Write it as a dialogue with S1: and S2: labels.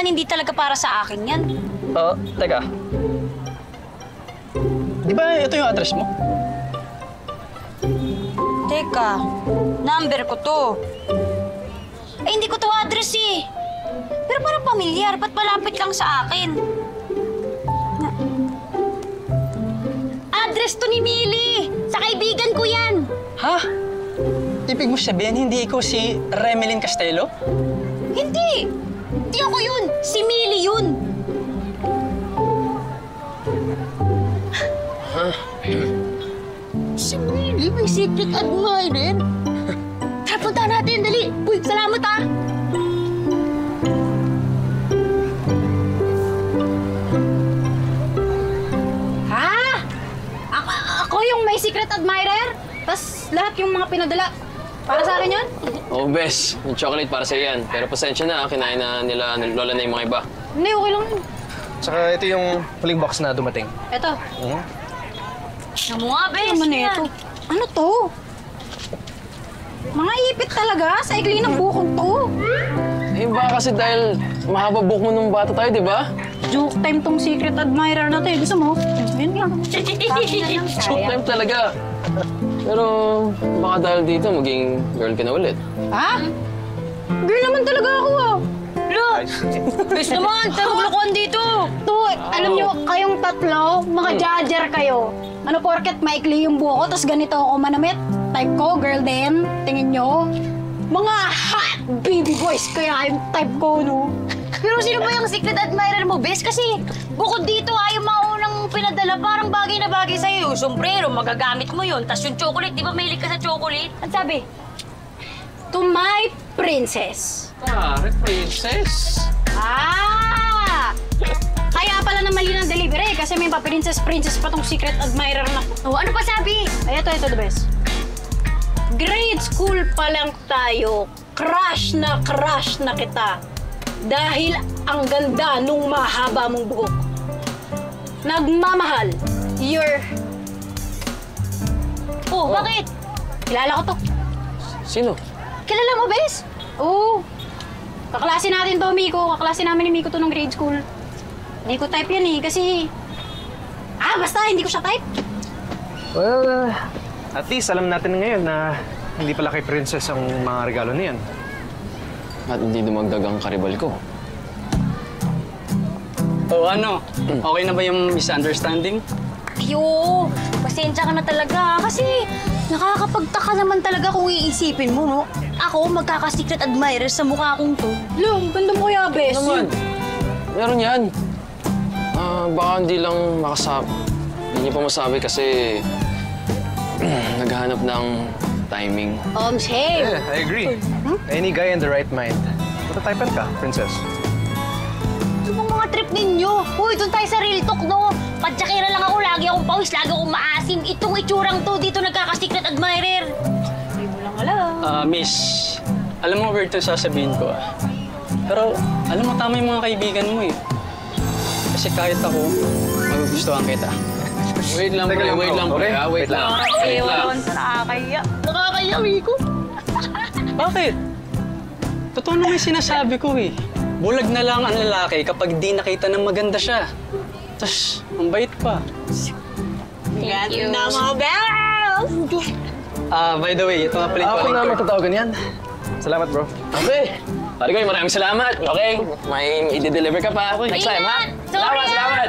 S1: naman hindi talaga para sa akin yan.
S2: Teka. Di ba ito yung address mo?
S1: Teka, number ko to. Eh, hindi ko to address eh. Pero parang pamilyar, ba't malapit lang sa akin? Address to ni Millie! Sa kaibigan ko yan!
S2: Ha? Ibig mo sabihin, hindi ikaw si Remelin Castelo?
S1: Hindi! Hindi ako yun! Si Millie yun! Si Millie, may secret admirer? Tara, punta natin, dali! Uy, salamat ah!
S3: Ako yung may secret admirer, tas lahat yung mga pinadala. Para sa akin yun?
S4: Oh, bes. Yung chocolate para sa yan. Pero pasensya na, kinain na nila lola na yung mga iba.
S3: Hindi, okay lang yun.
S5: Saka ito yung huling box na dumating.
S3: Eto.
S1: Ano nga, bes?
S3: Ano naman ito? Ano to? Mga ipit talaga sa ikli ng bukong to.
S4: Eh, baka kasi dahil mahaba buhok mo nung bata tayo, di ba?
S3: Joke time tong secret admirer na to eh. Gusto mo? Yun lang.
S4: Joke time talaga. Pero baka dahil dito, maging girl ka na ulit.
S3: Ha? Girl naman talaga ako ah.
S1: Look! Bes naman, tarong lokohan dito!
S3: To, alam nyo, kayong tatlo, mga judger kayo. Ano porket maikli yung buhok ko, tapos ganito ako manamit. Type ko, girl din. Tingin nyo. Mga hot baby boys kaya yung type ko, no?
S1: Pero sino ba yung secret admirer mo, bes? Kasi bukod dito, yung mga unang pinadala, parang bagay na bagay sa'yo. Yung sombrero, magagamit mo yun. Tapos yung chocolate, di ba mahilig ka sa chocolate? Ang sabi?
S3: To my princess.
S4: Princess?
S3: Kaya pala na mali ng delivery kasi may pa-princess pa tong secret admirer na.
S1: Oh, ano pa sabi?
S3: Ay, ito, the best. Grade school pa lang tayo, crush na kita. Dahil ang ganda nung mahaba mong buhok. Nagmamahal.
S1: Oh, bakit?
S3: Kilala ko to.
S4: Sino?
S1: Kilala mo, bes?
S3: Oo. Kaklase natin to, Miko. Kaklase namin ni Miko to ng grade school. Hindi ko type yan eh, kasi... basta, hindi ko siya type.
S5: Well, at least alam natin ngayon na hindi pala kay Princess ang mga regalo niyan.
S4: At hindi dumagdag ang karibal ko.
S2: O ano? Okay na ba yung misunderstanding?
S1: Ayo, pasensya ka na talaga. Kasi nakakapagtaka naman talaga kung iisipin mo, no? Ako, magkaka-secret admirer sa mukha kong to.
S3: Lang, ganda mo kaya, bes.
S4: Naman, meron yan. Baka hindi lang makasabi. Hindi niyo pa masabi kasi naghahanap ng timing.
S3: Same.
S5: Yeah, I agree. Any guy in the right mind. Matatypan ka, Princess.
S1: Ano mga trip ninyo? Uy, doon tayo sa real talk, no? Padsakira lang ako, lagi akong pawis, lagi akong maasim. Itong itsurang to, dito nagkaka-secret admirer.
S3: Hindi mo lang alam.
S2: Miss, alam mo weird to sasabihin ko Pero alam mo tama yung mga kaibigan mo eh. Kasi kahit ako, magugustuhan kita.
S4: Wait lang, pre. Wait lang, pre. Wait lang.
S1: Ewan, nakakaya. Nakakaya, Miko.
S2: Bakit? Totoo naman yung sinasabi ko eh. Bulag na lang ang lalaki kapag di nakita ng maganda siya. Tapos, ang bait pa.
S1: Thank you. Na mga bells!
S2: By the way, ito nga pala yung
S5: Ako
S2: calling
S5: na
S2: card.
S5: matatawagan yan. Salamat, bro.
S4: Okay. Pare ko, maraming salamat. Okay? May i-deliver ka pa. Next time, ha?
S1: Sorry,
S4: Salamat!